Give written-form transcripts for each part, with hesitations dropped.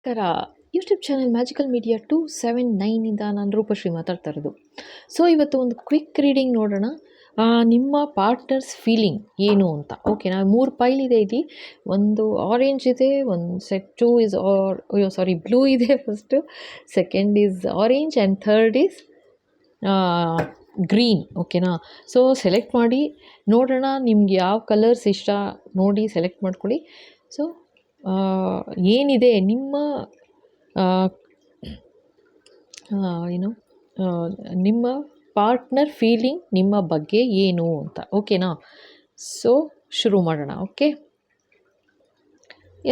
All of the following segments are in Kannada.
ನಮಸ್ಕಾರ. ಯೂಟ್ಯೂಬ್ ಚಾನಲ್ ಮ್ಯಾಜಿಕಲ್ ಮೀಡಿಯಾ 279 ನಾನು ರೂಪಶ್ರೀ ಮಾತಾಡ್ತಾ ಇರೋದು. ಸೊ ಇವತ್ತು ಒಂದು ಕ್ವಿಕ್ ರೀಡಿಂಗ್ ನೋಡೋಣ. ನಿಮ್ಮ ಪಾರ್ಟ್ನರ್ಸ್ ಫೀಲಿಂಗ್ ಏನು ಅಂತ. ಓಕೆನಾ, 3 ಪೈಲ್ ಇದೆ ಇಲ್ಲಿ. ಒಂದು ಆರೆಂಜ್ ಇದೆ, ಒಂದು ಸೆಟ್ 2 ಇಸ್ ಬ್ಲೂ ಇದೆ first, second is orange and third is green. ಓಕೆನಾ, ಸೊ ಸೆಲೆಕ್ಟ್ ಮಾಡಿ ನೋಡೋಣ ನಿಮ್ಗೆ ಯಾವ ಕಲರ್ಸ್ ಇಷ್ಟ ನೋಡಿ ಸೆಲೆಕ್ಟ್ ಮಾಡ್ಕೊಳ್ಳಿ. ಸೊ ಏನಿದೆ ನಿಮ್ಮ ನಿಮ್ಮ ಪಾರ್ಟ್ನರ್ ಫೀಲಿಂಗ್ ನಿಮ್ಮ ಬಗ್ಗೆ ಏನು ಅಂತ. ಓಕೆನಾ, ಸೊ ಶುರು ಮಾಡೋಣ. Okay,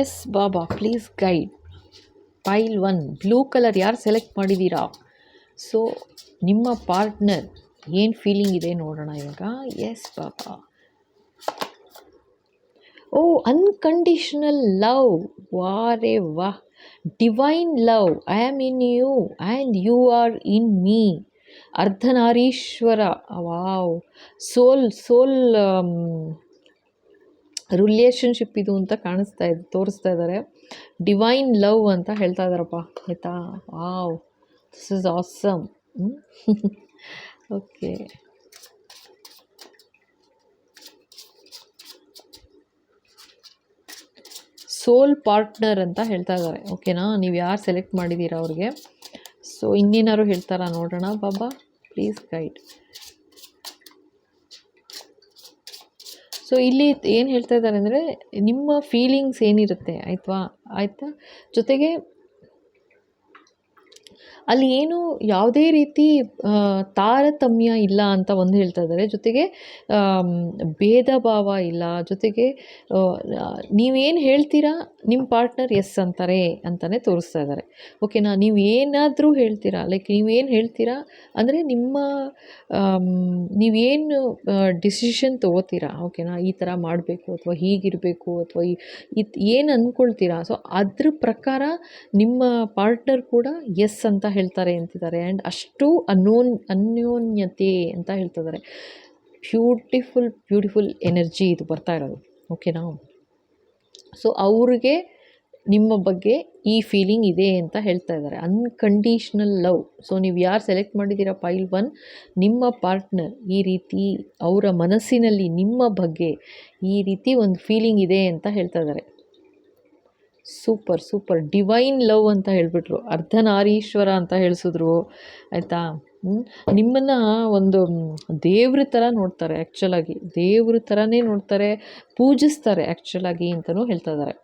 yes Baba please guide. Pile 1 blue colour ಯಾರು ಸೆಲೆಕ್ಟ್ ಮಾಡಿದ್ದೀರಾ? ಸೊ ನಿಮ್ಮ ಪಾರ್ಟ್ನರ್ ಏನು ಫೀಲಿಂಗ್ ಇದೆ ನೋಡೋಣ ಇವಾಗ. Yes Baba. Oh, unconditional love. Ware wah. Divine love. I am in you and you are in me. Ardhanarishwara. Wow. Soul relationship ಇದು ಅಂತ ತೋರಿಸ್ತಾ ಇದ್ದಾರೆ. ಡಿವೈನ್ ಲವ್ ಅಂತ ಹೇಳ್ತಾ ಇದ್ದಾರಪ್ಪ, ಆಯಿತಾ? Wow, this is awesome. Okay, soul partner ಅಂತ ಹೇಳ್ತಾ ಇದ್ದಾರೆ. ಓಕೆನಾ, ನೀವು ಯಾರು ಸೆಲೆಕ್ಟ್ ಮಾಡಿದ್ದೀರಾ ಅವ್ರಿಗೆ. ಸೊ ಇನ್ನೇನಾದ್ರು ಹೇಳ್ತಾರಾ ನೋಡೋಣ. ಬಾಬಾ ಪ್ಲೀಸ್ ಗೈಡ್. ಸೊ ಇಲ್ಲಿ ಏನು ಹೇಳ್ತಾ ಇದ್ದಾರೆ ಅಂದರೆ, ನಿಮ್ಮ ಫೀಲಿಂಗ್ಸ್ ಏನಿರುತ್ತೆ ಆಯಿತಾ, ಜೊತೆಗೆ ಅಲ್ಲಿ ಏನು ಯಾವುದೇ ರೀತಿ ತಾರತಮ್ಯ ಇಲ್ಲ ಅಂತ ಒಂದು ಹೇಳ್ತಾ ಇದ್ದಾರೆ. ಜೊತೆಗೆ ಭೇದ ಭಾವ ಇಲ್ಲ. ಜೊತೆಗೆ ನೀವೇನು ಹೇಳ್ತೀರಾ ನಿಮ್ಮ ಪಾರ್ಟ್ನರ್ ಎಸ್ ಅಂತಾರೆ ಅಂತಲೇ ತೋರಿಸ್ತಾ ಇದ್ದಾರೆ. ಓಕೆನಾ, ನೀವು ಏನಾದರೂ ಹೇಳ್ತೀರಾ, ಲೈಕ್ ನೀವೇನು ಹೇಳ್ತೀರಾ ಅಂದರೆ ನೀವೇನು ಡಿಸಿಷನ್ ತೊಗೋತೀರಾ. ಓಕೆನಾ, ಈ ಥರ ಮಾಡಬೇಕು ಅಥವಾ ಹೀಗಿರಬೇಕು ಅಥವಾ ಏನು ಅಂದ್ಕೊಳ್ತೀರಾ, ಸೊ ಅದ್ರ ಪ್ರಕಾರ ನಿಮ್ಮ ಪಾರ್ಟ್ನರ್ ಕೂಡ ಎಸ್ ಅಂತ ಹೇಳ್ತಾರೆ ಅಂತಿದ್ದಾರೆ. ಆ್ಯಂಡ್ ಅಷ್ಟು ಅನ್ಯೋನ್ಯತೆ ಅಂತ ಹೇಳ್ತಿದ್ದಾರೆ. ಬ್ಯೂಟಿಫುಲ್ ಎನರ್ಜಿ ಇದು ಬರ್ತಾ ಇರೋದು. ಓಕೆನಾ, ಸೊ ಅವ್ರಿಗೆ ನಿಮ್ಮ ಬಗ್ಗೆ ಈ ಫೀಲಿಂಗ್ ಇದೆ ಅಂತ ಹೇಳ್ತಾ ಇದ್ದಾರೆ. Unconditional love. ಸೊ ನೀವು ಯಾರು ಸೆಲೆಕ್ಟ್ ಮಾಡಿದ್ದೀರಾ ಪೈಲ್ 1, ನಿಮ್ಮ ಪಾರ್ಟ್ನರ್ ಈ ರೀತಿ ಅವರ ಮನಸ್ಸಿನಲ್ಲಿ ನಿಮ್ಮ ಬಗ್ಗೆ ಈ ರೀತಿ ಒಂದು ಫೀಲಿಂಗ್ ಇದೆ ಅಂತ ಹೇಳ್ತಾ ಇದ್ದಾರೆ. ಸೂಪರ್ ಡಿವೈನ್ ಲವ್ ಅಂತ ಹೇಳಿಬಿಟ್ರು, ಅರ್ಧನಾರೀಶ್ವರ ಅಂತ ಹೇಳಿಸಿದ್ರು, ಆಯಿತಾ? ನಿಮ್ಮನ್ನು ಒಂದು ದೇವ್ರ ಥರ ನೋಡ್ತಾರೆ. ಆ್ಯಕ್ಚುಲಾಗಿ ದೇವ್ರ ಥರನೇ ನೋಡ್ತಾರೆ, ಪೂಜಿಸ್ತಾರೆ ಆ್ಯಕ್ಚುಲಾಗಿ ಅಂತಲೂ ಹೇಳ್ತಾ ಇದ್ದಾರೆ.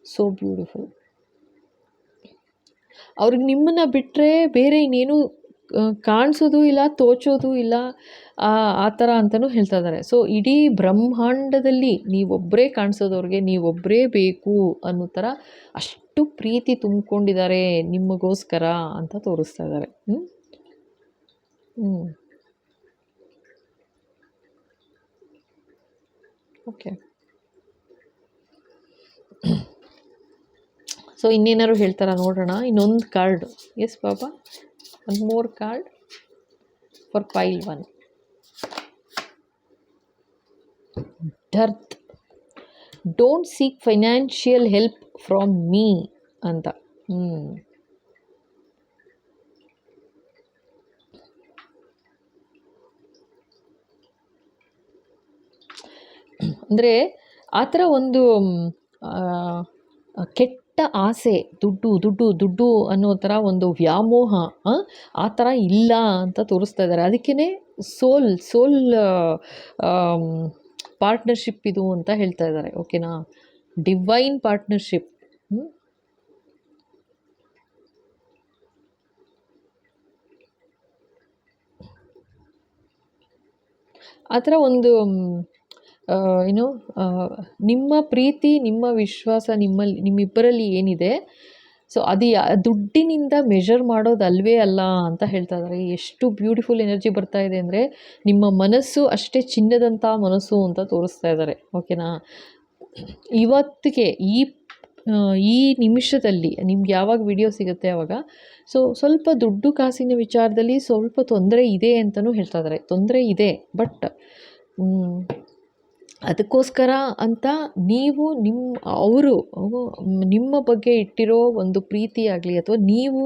So beautiful. ಅವ್ರಿಗೆ ನಿಮ್ಮನ್ನು ಬಿಟ್ಟರೆ ಬೇರೆ ಇನ್ನೇನು ಕಾಣಿಸೋದು ಇಲ್ಲ, ತೋಚೋದು ಇಲ್ಲ, ಆ ಥರ ಅಂತಲೂ ಹೇಳ್ತಾ ಇದ್ದಾರೆ. ಸೊ ಇಡೀ ಬ್ರಹ್ಮಾಂಡದಲ್ಲಿ ನೀವೊಬ್ಬರೇ ಕಾಣಿಸೋದವ್ರಿಗೆ, ನೀವೊಬ್ಬರೇ ಬೇಕು ಅನ್ನೋ ಥರ ಅಷ್ಟು ಪ್ರೀತಿ ತುಂಬಿಕೊಂಡಿದ್ದಾರೆ ನಿಮಗೋಸ್ಕರ ಅಂತ ತೋರಿಸ್ತಾ ಇದ್ದಾರೆ. ಓಕೆ, ಸೊ ಇನ್ನೇನಾದ್ರು ಹೇಳ್ತಾರಾ ನೋಡೋಣ. ಇನ್ನೊಂದು card. Yes Baba, one more card for pile 1. Dearth. Don't seek financial help from me ಅಂತ. ಅಂದರೆ ಆ ಥರ ಒಂದು ಕೆಟ್ಟ ಆಸೆ, ದುಡ್ಡು ಅನ್ನೋ ಥರ ಒಂದು ವ್ಯಾಮೋಹ ಆ ಥರ ಇಲ್ಲ ಅಂತ ತೋರಿಸ್ತಾ ಇದ್ದಾರೆ. ಅದಕ್ಕೇ ಸೋಲ್ ಪಾರ್ಟ್ನರ್ಶಿಪ್ ಇದು ಅಂತ ಹೇಳ್ತಾ ಇದ್ದಾರೆ. ಓಕೆನಾ, ಡಿವೈನ್ ಪಾರ್ಟ್ನರ್ಶಿಪ್. ಆ ಥರ ಒಂದು ನಿಮ್ಮ ಪ್ರೀತಿ, ನಿಮ್ಮ ವಿಶ್ವಾಸ ನಿಮ್ಮಿಬ್ಬರಲ್ಲಿ ಏನಿದೆ, ಸೊ ಅದು ದುಡ್ಡಿನಿಂದ ಮೆಷರ್ ಮಾಡೋದಲ್ವೇ ಅಲ್ಲ ಅಂತ ಹೇಳ್ತಾ ಇದ್ದಾರೆ. ಎಷ್ಟು ಬ್ಯೂಟಿಫುಲ್ ಎನರ್ಜಿ ಬರ್ತಾ ಇದೆ ಅಂದರೆ, ನಿಮ್ಮ ಮನಸ್ಸು ಅಷ್ಟೇ ಚಿನ್ನದಂಥ ಮನಸ್ಸು ಅಂತ ತೋರಿಸ್ತಾ ಇದ್ದಾರೆ. ಓಕೆನಾ, ಇವತ್ತಿಗೆ ಈ ನಿಮಿಷದಲ್ಲಿ ನಿಮ್ಗೆ ಯಾವಾಗ ವಿಡಿಯೋ ಸಿಗುತ್ತೆ ಆವಾಗ ಸೊ ಸ್ವಲ್ಪ ದುಡ್ಡು ಕಾಸಿನ ವಿಚಾರದಲ್ಲಿ ಸ್ವಲ್ಪ ತೊಂದರೆ ಇದೆ ಅಂತಲೂ ಹೇಳ್ತಾ ಇದ್ದಾರೆ. ತೊಂದರೆ ಇದೆ, ಬಟ್ ಅದಕ್ಕೋಸ್ಕರ ಅಂತ ನೀವು ಅವರು ನಿಮ್ಮ ಬಗ್ಗೆ ಇಟ್ಟಿರೋ ಒಂದು ಪ್ರೀತಿ ಆಗಲಿ ಅಥವಾ ನೀವು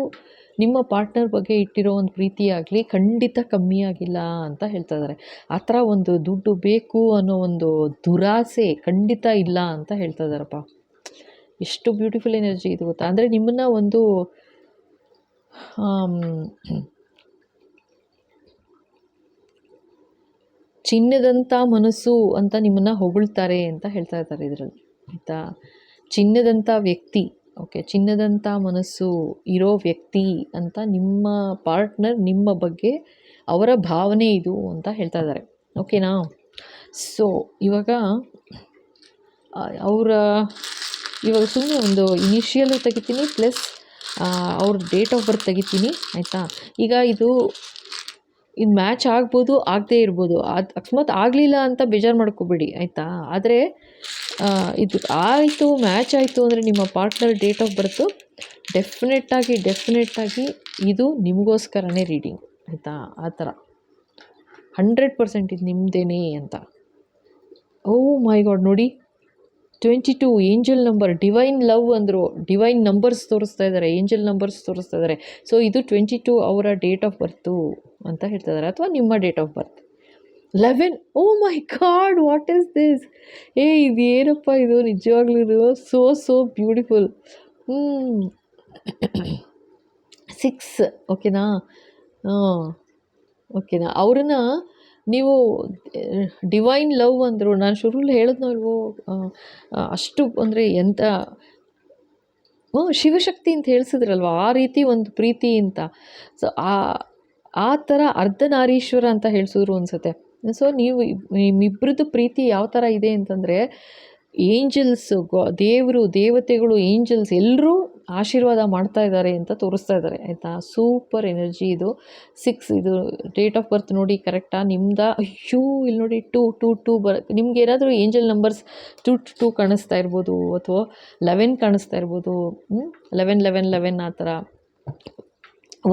ನಿಮ್ಮ ಪಾರ್ಟ್ನರ್ ಬಗ್ಗೆ ಇಟ್ಟಿರೋ ಒಂದು ಪ್ರೀತಿ ಆಗಲಿ ಖಂಡಿತ ಕಮ್ಮಿ ಆಗಿಲ್ಲ ಅಂತ ಹೇಳ್ತಾ ಇದ್ದಾರೆ. ಆ ಥರ ಒಂದು ದುಡ್ಡು ಬೇಕು ಅನ್ನೋ ಒಂದು ದುರಾಸೆ ಖಂಡಿತ ಇಲ್ಲ ಅಂತ ಹೇಳ್ತಾ ಇದ್ದಾರಪ್ಪ. ಎಷ್ಟು ಬ್ಯೂಟಿಫುಲ್ ಎನರ್ಜಿ ಇದು ಗೊತ್ತಾ? ಅಂದರೆ ನಿಮ್ಮನ್ನು ಒಂದು ಚಿನ್ನದಂಥ ಮನಸ್ಸು ಅಂತ ನಿಮ್ಮನ್ನು ಹೊಗಳ್ತಾರೆ ಅಂತ ಹೇಳ್ತಾ ಇದ್ದಾರೆ ಇದರಲ್ಲಿ, ಆಯಿತಾ? ಚಿನ್ನದಂಥ ವ್ಯಕ್ತಿ, ಓಕೆ, ಚಿನ್ನದಂಥ ಮನಸ್ಸು ಇರೋ ವ್ಯಕ್ತಿ ಅಂತ ನಿಮ್ಮ ಪಾರ್ಟ್ನರ್ ನಿಮ್ಮ ಬಗ್ಗೆ ಅವರ ಭಾವನೆ ಇದು ಅಂತ ಹೇಳ್ತಾ ಇದ್ದಾರೆ, ಓಕೆನಾ? ಸೊ ಇವಾಗ ಇವಾಗ ಸುಮ್ಮನೆ ಒಂದು ಇನಿಷಿಯಲು ತೆಗಿತೀನಿ, ಪ್ಲಸ್ ಅವ್ರ ಡೇಟ್ ಆಫ್ ಬರ್ತ್ ತೆಗಿತೀನಿ, ಆಯಿತಾ? ಈಗ ಇದು ಮ್ಯಾಚ್ ಆಗ್ಬೋದು, ಆಗದೇ ಇರ್ಬೋದು. ಅಕಸ್ಮಾತ್ ಆಗಲಿಲ್ಲ ಅಂತ ಬೇಜಾರು ಮಾಡ್ಕೋಬೇಡಿ, ಆಯಿತಾ? ಆದರೆ ಇದು ಆಯಿತು, ಮ್ಯಾಚ್ ಆಯಿತು ಅಂದರೆ ನಿಮ್ಮ ಪಾರ್ಟ್ನರ್ ಡೇಟ್ ಆಫ್ ಬರ್ತು ಡೆಫಿನೆಟ್ಟಾಗಿ ಇದು ನಿಮಗೋಸ್ಕರನೇ ರೀಡಿಂಗ್, ಆಯಿತಾ? ಆ ಥರ 100% ಇದು ನಿಮ್ಮದೇನೇ ಅಂತ. ಓ ಮೈ ಗಾಡ್, ನೋಡಿ 22 ಏಂಜಲ್ ನಂಬರ್, ಡಿವೈನ್ ಲವ್ ಅಂದರು, ಡಿವೈನ್ ನಂಬರ್ಸ್ ತೋರಿಸ್ತಾ ಇದ್ದಾರೆ, ಏಂಜಲ್ ನಂಬರ್ಸ್ ತೋರಿಸ್ತಾ ಇದ್ದಾರೆ. ಸೊ ಇದು 22 ಅವರ ಡೇಟ್ ಆಫ್ ಬರ್ತು ಅಂತ ಹೇಳ್ತಾ ಇದ್ದಾರೆ, ಅಥವಾ ನಿಮ್ಮ date of birth. 11, oh my god, what is this? ಇದು ಏನಪ್ಪ ಇದು? ನಿಜವಾಗ್ಲೂ ಇದು ಸೋ ಬ್ಯೂಟಿಫುಲ್. 6, ಓಕೆನಾ? ಓಕೆನಾ? ಅವ್ರನ್ನ ನೀವು ಡಿವೈನ್ ಲವ್ ಅಂದರು, ನಾನು ಶುರುಲಿ ಹೇಳಿದ್ನೋ ಅಲ್ವೋ, ಅಷ್ಟು ಅಂದರೆ ಎಂಥ ಶಿವಶಕ್ತಿ ಅಂತ ಹೇಳಿಸಿದ್ರಲ್ವ, ಆ ರೀತಿ ಒಂದು ಪ್ರೀತಿ ಅಂತ. ಸೊ ಆ ಥರ ಅರ್ಧನಾರೀಶ್ವರ ಅಂತ ಹೇಳಿಸಿದ್ರು ಅನಿಸುತ್ತೆ. ಸೊ ನಿಮ್ಮಿಬ್ಬರದ್ದು ಪ್ರೀತಿ ಯಾವ ಥರ ಇದೆ ಅಂತಂದರೆ, ಏಂಜಲ್ಸ್, ದೇವರು, ದೇವತೆಗಳು, ಏಂಜಲ್ಸ್ ಎಲ್ಲರೂ ಆಶೀರ್ವಾದ ಮಾಡ್ತಾ ಇದ್ದಾರೆ ಅಂತ ತೋರಿಸ್ತಾ ಇದ್ದಾರೆ, ಆಯಿತಾ? ಸೂಪರ್ ಎನರ್ಜಿ ಇದು. 6 ಇದು ಡೇಟ್ ಆಫ್ ಬರ್ತ್ ನೋಡಿ, ಕರೆಕ್ಟಾ ನಿಮ್ದು? ಅಯ್ಯೋ, ಇಲ್ಲಿ ನೋಡಿ 2 ನಿಮ್ಗೆ ಏನಾದರೂ ಏಂಜಲ್ ನಂಬರ್ಸ್ 2 ಕಾಣಿಸ್ತಾ ಇರ್ಬೋದು, ಅಥವಾ 11 ಕಾಣಿಸ್ತಾ ಇರ್ಬೋದು. 11 ಆ ಥರ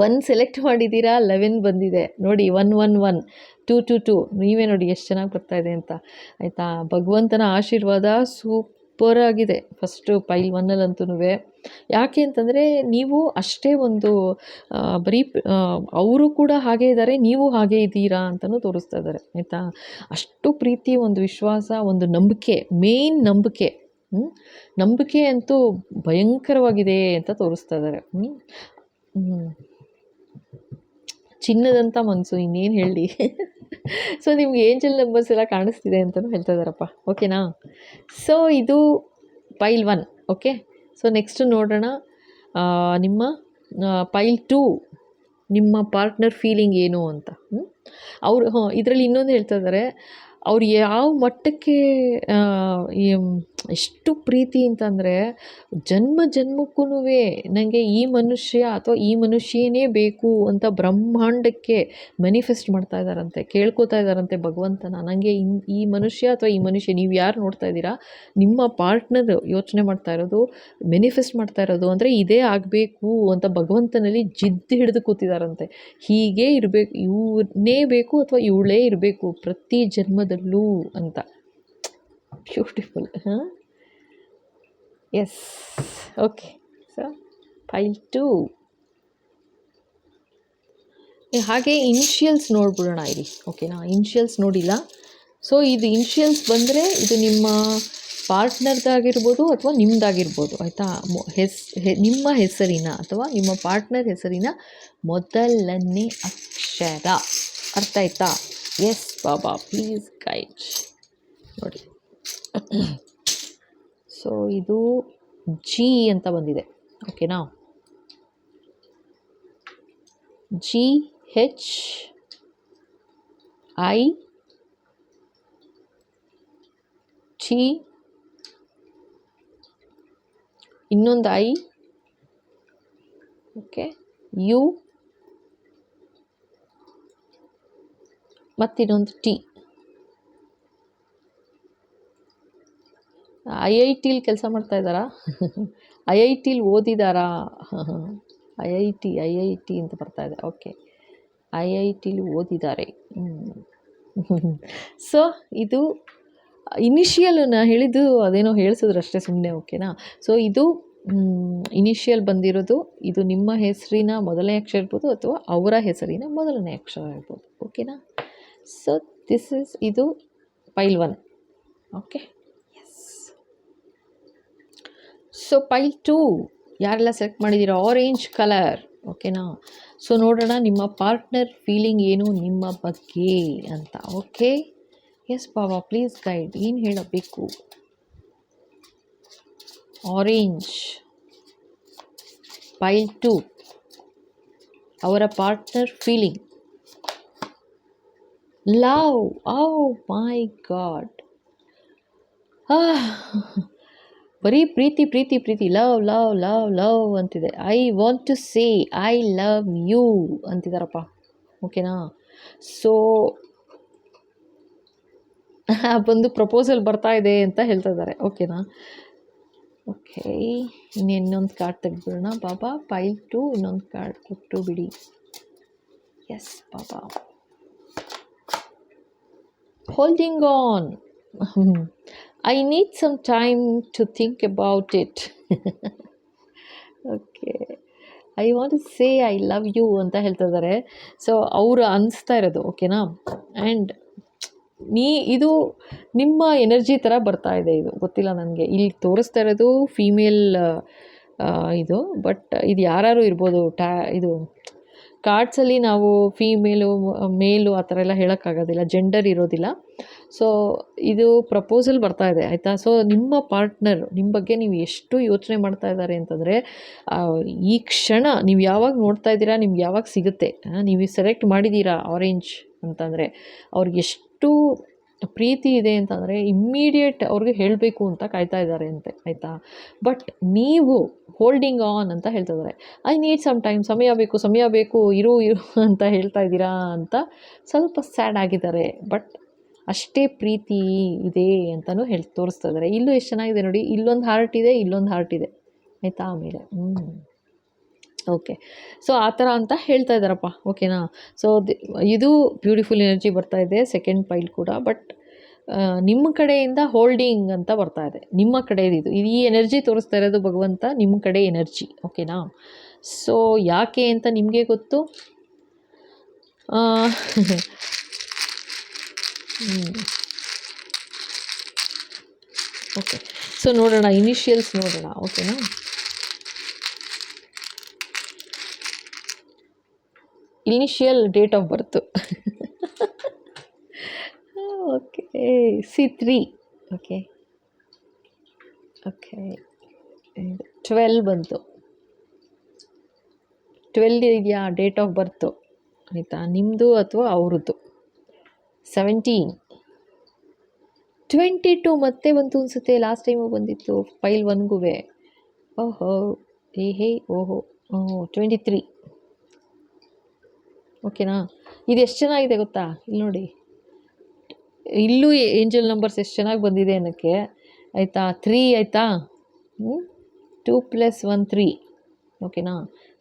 1 ಸೆಲೆಕ್ಟ್ ಮಾಡಿದ್ದೀರಾ, 11 ಬಂದಿದೆ ನೋಡಿ. 1 2 ನೀವೇ ನೋಡಿ ಎಷ್ಟು ಚೆನ್ನಾಗಿ ಬರ್ತಾಯಿದೆ ಅಂತ, ಆಯಿತಾ? ಭಗವಂತನ ಆಶೀರ್ವಾದ ಸೂಪರ್ ಆಗಿದೆ ಫಸ್ಟು ಪೈಲ್ 1ಅಲ್ಲಂತೂ. ಯಾಕೆ ಅಂತಂದರೆ ನೀವು ಅಷ್ಟೇ ಒಂದು ಬರೀ ಅವರು ಕೂಡ ಹಾಗೇ ಇದ್ದಾರೆ, ನೀವು ಹಾಗೇ ಇದ್ದೀರಾ ಅಂತಲೂ ತೋರಿಸ್ತಾ ಇದ್ದಾರೆ, ಆಯಿತಾ? ಅಷ್ಟು ಪ್ರೀತಿ, ಒಂದು ವಿಶ್ವಾಸ, ಒಂದು ನಂಬಿಕೆ, ಮೇನ್ ನಂಬಿಕೆ ಅಂತೂ ಭಯಂಕರವಾಗಿದೆ ಅಂತ ತೋರಿಸ್ತಾ ಇದ್ದಾರೆ. ಚಿನ್ನದಂಥ ಮನಸ್ಸು, ಇನ್ನೇನು ಹೇಳಿ. ಸೊ ನಿಮ್ಗೆ ಏಂಜಲ್ ನಂಬರ್ಸ್ ಎಲ್ಲ ಕಾಣಿಸ್ತಿದೆ ಅಂತಲೂ ಹೇಳ್ತಾ ಇದ್ದಾರಪ್ಪ, ಓಕೆನಾ? ಸೊ ಇದು ಪೈಲ್ 1, ಓಕೆ. ಸೊ ನೆಕ್ಸ್ಟು ನೋಡೋಣ ನಿಮ್ಮ ಪೈಲ್ 2, ನಿಮ್ಮ ಪಾರ್ಟ್ನರ್ ಫೀಲಿಂಗ್ ಏನು ಅಂತ. ಅವರು ಇದರಲ್ಲಿ ಇನ್ನೊಂದು ಹೇಳ್ತಾ ಇದ್ದಾರೆ, ಅವ್ರು ಯಾವ ಮಟ್ಟಕ್ಕೆ ಎಷ್ಟು ಪ್ರೀತಿ ಅಂತಂದರೆ, ಜನ್ಮಕ್ಕೂ ನನಗೆ ಈ ಮನುಷ್ಯ ಅಥವಾ ಈ ಮನುಷ್ಯನೇ ಬೇಕು ಅಂತ ಬ್ರಹ್ಮಾಂಡಕ್ಕೆ ಮ್ಯಾನಿಫೆಸ್ಟ್ ಮಾಡ್ತಾ ಇದ್ದಾರಂತೆ, ಕೇಳ್ಕೊತಾ ಇದ್ದಾರಂತೆ ಭಗವಂತನ. ನನಗೆ ಈ ಮನುಷ್ಯ ಅಥವಾ ಈ ಮನುಷ್ಯ, ನೀವು ಯಾರು ನೋಡ್ತಾ ಇದ್ದೀರಾ, ನಿಮ್ಮ ಪಾರ್ಟ್ನರ್ ಯೋಚನೆ ಮಾಡ್ತಾ ಇರೋದು, ಮ್ಯಾನಿಫೆಸ್ಟ್ ಮಾಡ್ತಾ ಇರೋದು ಅಂದರೆ ಇದೇ ಆಗಬೇಕು ಅಂತ ಭಗವಂತನಲ್ಲಿ ಜಿದ್ದು ಹಿಡಿದು ಕೂತಿದ್ದಾರಂತೆ. ಹೀಗೆ ಇರಬೇಕು, ಇವನೇ ಬೇಕು ಅಥವಾ ಇವಳೇ ಇರಬೇಕು ಪ್ರತಿ ಜನ್ಮದಲ್ಲೂ ಅಂತ. Beautiful. Yes, okay. So pile 2 ಹಾಗೆ ಇನಿಷಿಯಲ್ಸ್ ನೋಡ್ಬಿಡೋಣ ಇರಿ, ಓಕೆನಾ? ಇನಿಷಿಯಲ್ಸ್ ನೋಡಿಲ್ಲ. ಸೊ ಇದು ಇನಿಷಿಯಲ್ಸ್ ಬಂದರೆ ಇದು ನಿಮ್ಮ ಪಾರ್ಟ್ನರ್ದಾಗಿರ್ಬೋದು ಅಥವಾ ನಿಮ್ಮದಾಗಿರ್ಬೋದು, ಆಯಿತಾ? ನಿಮ್ಮ ಹೆಸರಿನ ಅಥವಾ ನಿಮ್ಮ ಪಾರ್ಟ್ನರ್ ಹೆಸರಿನ ಮೊದಲನೇ ಅಕ್ಷರ, ಅರ್ಥ ಆಯ್ತಾ? ಎಸ್ ಬಾಬಾ, ಪ್ಲೀಸ್ ಗೈಡ್ ನೋಡಿ. ಸೊ ಇದು ಜಿ ಅಂತ ಬಂದಿದೆ, ಓಕೆನಾ? GHI, T, ಇನ್ನೊಂದು I, okay, U, ಮತ್ತಿನ್ನೊಂದು T. IIT ಕೆಲಸ ಮಾಡ್ತಾ ಇದ್ದಾರಾ? IIT ಓದಿದಾರಾ? IIT ಅಂತ ಬರ್ತಾ ಇದೆ, ಓಕೆ. IIT ಓದಿದ್ದಾರೆ. ಸೊ ಇದು ಇನಿಷಿಯಲ್ ನಾನು ಹೇಳಿದ್ದು ಅದೇನೋ ಹೇಳ್ಸಿದ್ರಷ್ಟೇ ಸುಮ್ಮನೆ, ಓಕೆನಾ. ಸೊ ಇದು ಇನಿಷಿಯಲ್ ಬಂದಿರೋದು, ಇದು ನಿಮ್ಮ ಹೆಸರಿನ ಮೊದಲನೇ ಅಕ್ಷರ ಇರ್ಬೋದು ಅಥವಾ ಅವರ ಹೆಸರಿನ ಮೊದಲನೇ ಅಕ್ಷರ ಇರ್ಬೋದು, ಓಕೆನಾ. ಸೊ ಇದು pile 1. Okay, yes. So pile 2 ಯಾರೆಲ್ಲ ಸೆಲೆಕ್ಟ್ ಮಾಡಿದ್ದೀರಾ, ಆರೆಂಜ್ ಕಲರ್, ಓಕೆನಾ. ಸೊ ನೋಡೋಣ ನಿಮ್ಮ ಪಾರ್ಟ್ನರ್ ಫೀಲಿಂಗ್ ಏನು ನಿಮ್ಮ ಬಗ್ಗೆ ಅಂತ. Okay, yes Baba please guide, ಏನು ಹೇಳಬೇಕು. ಆರೆಂಜ್ ಪೈಲ್ 2, ಅವರ partner feeling love. Oh my god, ಬರೀ ಪ್ರೀತಿ ಪ್ರೀತಿ ಪ್ರೀತಿ, ಲವ್ ಲವ್ ಲವ್ ಲವ್ ಅಂತಿದೆ. I want to say I love you ಅಂತಿದಾರಪ್ಪ, ಓಕೆನಾ. ಸೊ ಬಂದು ಪ್ರಪೋಸಲ್ ಬರ್ತಾ ಇದೆ ಅಂತ ಹೇಳ್ತಾ ಇದ್ದಾರೆ, ಓಕೆನಾ. ಓಕೆ, ಇನ್ನೊಂದು ಕಾರ್ಡ್ ತೆಗೆದ್ಬಿಡೋಣ ಬಾಬಾ. ಪೈಲ್ 2 ಇನ್ನೊಂದು ಕಾರ್ಡ್ ಕೊಟ್ಟು ಬಿಡಿ. Yes baba. Holding on. I need some time to think about it. Okay, I want to say I love you ಅಂತ ಹೇಳ್ತಾ ಇದ್ದಾರೆ. ಸೊ ಅವರು ಅನಿಸ್ತಾ ಇರೋದು, ಓಕೆನಾ. ಆ್ಯಂಡ್ ಇದು ನಿಮ್ಮ ಎನರ್ಜಿ ಥರ ಬರ್ತಾ ಇದೆ, ಇದು ಗೊತ್ತಿಲ್ಲ ನನಗೆ. ಇಲ್ಲಿ ತೋರಿಸ್ತಾ ಇರೋದು ಫೀಮೇಲ್ ಇದು, ಬಟ್ ಇದು ಯಾರು ಇರ್ಬೋದು. ಇದು ಕಾರ್ಡ್ಸಲ್ಲಿ ನಾವು ಫೀಮೇಲು ಮೇಲು ಆ ಥರ ಎಲ್ಲ ಹೇಳೋಕ್ಕಾಗೋದಿಲ್ಲ, ಜೆಂಡರ್ ಇರೋದಿಲ್ಲ. ಸೊ ಇದು ಪ್ರಪೋಸಲ್ ಬರ್ತಾ ಇದೆ, ಆಯಿತಾ. ಸೊ ನಿಮ್ಮ ಪಾರ್ಟ್ನರ್ ನಿಮ್ಮ ಬಗ್ಗೆ ನೀವು ಎಷ್ಟು ಯೋಚನೆ ಮಾಡ್ತಾ ಇದ್ದಾರೆ ಅಂತಂದರೆ, ಈ ಕ್ಷಣ ನೀವು ಯಾವಾಗ ನೋಡ್ತಾ ಇದ್ದೀರಾ, ನಿಮ್ಗೆ ಯಾವಾಗ ಸಿಗುತ್ತೆ, ನೀವು ಸೆಲೆಕ್ಟ್ ಮಾಡಿದ್ದೀರಾ ಆರೆಂಜ್ ಅಂತಂದರೆ ಅವ್ರಿಗೆ ಎಷ್ಟು ಪ್ರೀತಿ ಇದೆ ಅಂತಂದರೆ ಇಮ್ಮಿಡಿಯೇಟ್ ಅವ್ರಿಗೆ ಹೇಳಬೇಕು ಅಂತ ಕಾಯ್ತಾ ಇದ್ದಾರೆ ಅಂತೆ, ಆಯಿತಾ. ಬಟ್ ನೀವು ಹೋಲ್ಡಿಂಗ್ ಆನ್ ಅಂತ ಹೇಳ್ತಾ ಇದ್ದಾರೆ. ಐ ನೀಡ್ ಸಮ್ ಟೈಮ್, ಸಮಯ ಬೇಕು ಇರು ಅಂತ ಹೇಳ್ತಾ ಇದ್ದೀರಾ ಅಂತ ಸ್ವಲ್ಪ ಸ್ಯಾಡ್ ಆಗಿದ್ದಾರೆ. ಬಟ್ ಅಷ್ಟೇ ಪ್ರೀತಿ ಇದೆ ಅಂತಲೂ ತೋರಿಸ್ತಾ ಇದ್ದಾರೆ. ಇಲ್ಲೂ ಎಷ್ಟು ಚೆನ್ನಾಗಿದೆ ನೋಡಿ, ಇಲ್ಲೊಂದು ಹಾರ್ಟ್ ಇದೆ, ಇಲ್ಲೊಂದು ಹಾರ್ಟ್ ಇದೆ, ಆಯಿತಾ. ಆಮೇಲೆ ಓಕೆ, ಸೊ ಆ ಥರ ಅಂತ ಹೇಳ್ತಾ ಇದ್ದಾರಪ್ಪ, ಓಕೆನಾ. ಸೊ ಇದು ಬ್ಯೂಟಿಫುಲ್ ಎನರ್ಜಿ ಬರ್ತಾ ಇದೆ, ಸೆಕೆಂಡ್ ಪೈಲ್ ಕೂಡ. ಬಟ್ ನಿಮ್ಮ ಕಡೆಯಿಂದ ಹೋಲ್ಡಿಂಗ್ ಅಂತ ಬರ್ತಾ ಇದೆ, ನಿಮ್ಮ ಕಡೆ ಇದು ಈ ಎನರ್ಜಿ ತೋರಿಸ್ತಾ ಇರೋದು ಭಗವಂತ, ನಿಮ್ಮ ಕಡೆ ಎನರ್ಜಿ, ಓಕೆನಾ. ಸೊ ಯಾಕೆ ಅಂತ ನಿಮಗೆ ಗೊತ್ತು. ಓಕೆ, ಸೊ ನೋಡೋಣ, ಇನಿಷಿಯಲ್ಸ್ ನೋಡೋಣ, ಓಕೆನಾ. Initial date of birth. Okay, C3. Okay okay 12 ಬಂತು. 12 ಇದೆಯಾ ಡೇಟ್ ಆಫ್ ಬರ್ತು, ಆಯಿತಾ, ನಿಮ್ಮದು ಅಥವಾ ಅವ್ರದ್ದು. 17, 22 ಮತ್ತೆ ಬಂತು ಅನಿಸುತ್ತೆ, ಲಾಸ್ಟ್ ಟೈಮು ಬಂದಿತ್ತು ಪೈಲ್ 1ಗೂ. ಓಹೋ ಓಹೋ 23, ಓಕೆನಾ. ಇದು ಎಷ್ಟು ಚೆನ್ನಾಗಿದೆ ಗೊತ್ತಾ, ಇಲ್ಲಿ ನೋಡಿ, ಇಲ್ಲೂ ಏಂಜಲ್ ನಂಬರ್ಸ್ ಎಷ್ಟು ಚೆನ್ನಾಗಿ ಬಂದಿದೆ ಅನ್ನೋಕ್ಕೆ, ಆಯಿತಾ. 3 ಆಯಿತಾ, 2 + 1 3, ಓಕೆನಾ.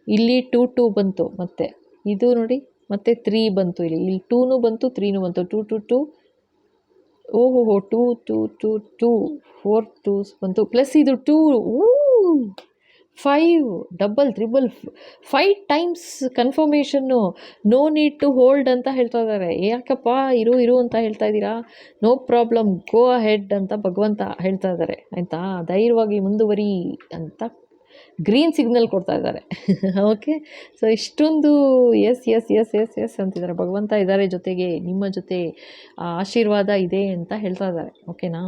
ಇಲ್ಲಿ 2 2 ಬಂತು, ಮತ್ತು ಇದು ನೋಡಿ ಮತ್ತೆ 3 ಬಂತು, ಇಲ್ಲಿ 2 ಬಂತು 3 ಬಂತು, 2 2 2, ಓಹೋ 2 2 2 2 4 2 ಬಂತು, ಪ್ಲಸ್ ಇದು 2, 5 ಡಬಲ್ ತ್ರಿಬಲ್ 5 ಟೈಮ್ಸ್ ಕನ್ಫರ್ಮೇಷನ್ನು. ನೋ ನೀಡ್ ಟು ಹೋಲ್ಡ್ ಅಂತ ಹೇಳ್ತಾ ಇದ್ದಾರೆ. ಯಾಕಪ್ಪ ಇರು ಅಂತ ಹೇಳ್ತಾ ಇದ್ದೀರಾ, ನೋ ಪ್ರಾಬ್ಲಮ್, ಗೋ ಅಹೆಡ್ ಅಂತ ಭಗವಂತ ಹೇಳ್ತಾ ಇದ್ದಾರೆ, ಆಯಿತಾ. ಧೈರ್ಯವಾಗಿ ಮುಂದುವರಿ ಅಂತ ಗ್ರೀನ್ ಸಿಗ್ನಲ್ ಕೊಡ್ತಾ ಇದ್ದಾರೆ. ಓಕೆ, ಸೊ ಇಷ್ಟೊಂದು yes yes yes yes yes ಅಂತಿದ್ದಾರೆ, ಭಗವಂತ ಇದ್ದಾರೆ ಜೊತೆಗೆ, ನಿಮ್ಮ ಜೊತೆ ಆಶೀರ್ವಾದ ಇದೆ ಅಂತ ಹೇಳ್ತಾ ಇದ್ದಾರೆ, ಓಕೆನಾ.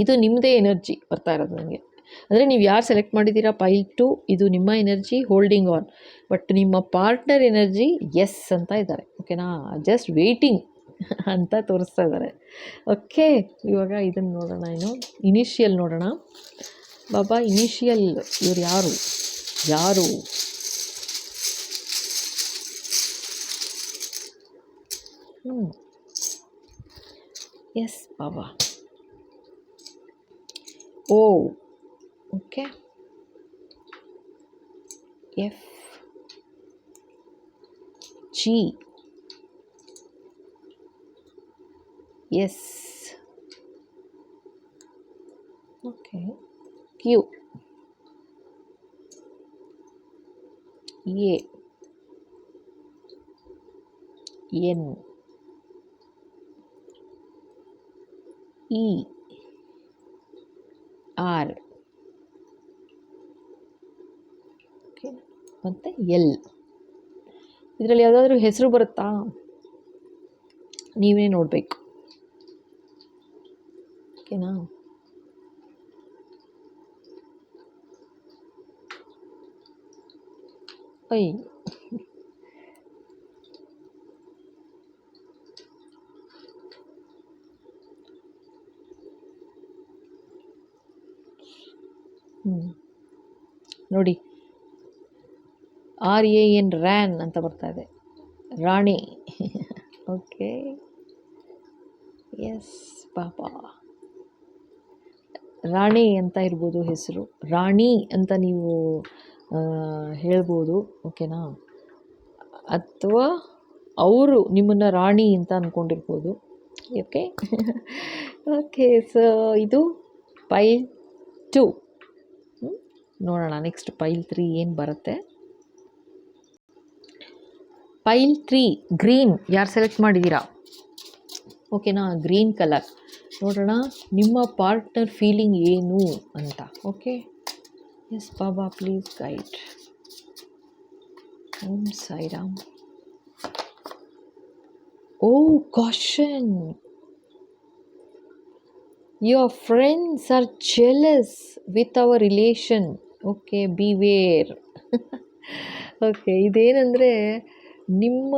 ಇದು ನಿಮ್ಮದೇ ಎನರ್ಜಿ ಬರ್ತಾ ಇರೋದು ನನಗೆ. ಅಂದರೆ ನೀವು ಯಾರು ಸೆಲೆಕ್ಟ್ ಮಾಡಿದ್ದೀರಾ ಪೈಲ್ 2, ಇದು ನಿಮ್ಮ ಎನರ್ಜಿ ಹೋಲ್ಡಿಂಗ್ ಆನ್. ಬಟ್ ನಿಮ್ಮ ಪಾರ್ಟ್ನರ್ ಎನರ್ಜಿ ಎಸ್ ಅಂತ ಇದ್ದಾರೆ, ಓಕೆನಾ. ಜಸ್ಟ್ ವೇಟಿಂಗ್ ಅಂತ ತೋರಿಸ್ತಾ ಇದ್ದಾರೆ. ಓಕೆ, ಇವಾಗ ಇದನ್ನು ನೋಡೋಣ, ಇನಿಷಿಯಲ್ ನೋಡೋಣ ಬಾಬಾ. ಇನಿಷಿಯಲ್ ಇವ್ರು ಯಾರು yes baba. Oh okay, F G, S okay, Q, A, N, E, R, okay, ಮತ್ತು ಎಲ್. ಇದರಲ್ಲಿ ಯಾವುದಾದ್ರೂ ಹೆಸರು ಬರುತ್ತಾ? ನೀವೇ ನೋಡಬೇಕು. ಓಕೆನಾ? ಐ, ನೋಡಿ, RAN, ರ್ಯಾನ್ ಅಂತ ಬರ್ತಾ ಇದೆ. ರಾಣಿ. ಓಕೆ, ಎಸ್ ಪಾಪಾ. ರಾಣಿ ಅಂತ ಇರ್ಬೋದು ಹೆಸರು, ರಾಣಿ ಅಂತ ನೀವು ಹೇಳ್ಬೋದು. ಓಕೆನಾ? ಅಥವಾ ಅವರು ನಿಮ್ಮನ್ನು ರಾಣಿ ಅಂತ ಅಂದ್ಕೊಂಡಿರ್ಬೋದು. ಓಕೆ. ಓಕೆ, ಸೊ ಇದು ಪೈಲ್ 2. ನೋಡೋಣ ನೆಕ್ಸ್ಟ್ ಪೈಲ್ 3 ಏನು ಬರುತ್ತೆ. ಪೈಲ್ 3 ಗ್ರೀನ್. ಯಾರು ಸೆಲೆಕ್ಟ್ ಮಾಡಿದ್ದೀರಾ? ಓಕೆನಾ? Green colour. ನೋಡೋಣ ನಿಮ್ಮ ಪಾರ್ಟ್ನರ್ ಫೀಲಿಂಗ್ ಏನು ಅಂತ. Okay, yes Baba please guide. Om Sairam. Oh, caution. Your friends are jealous with our relation. Okay, beware. Okay, ಇದೇನೆಂದರೆ ನಿಮ್ಮ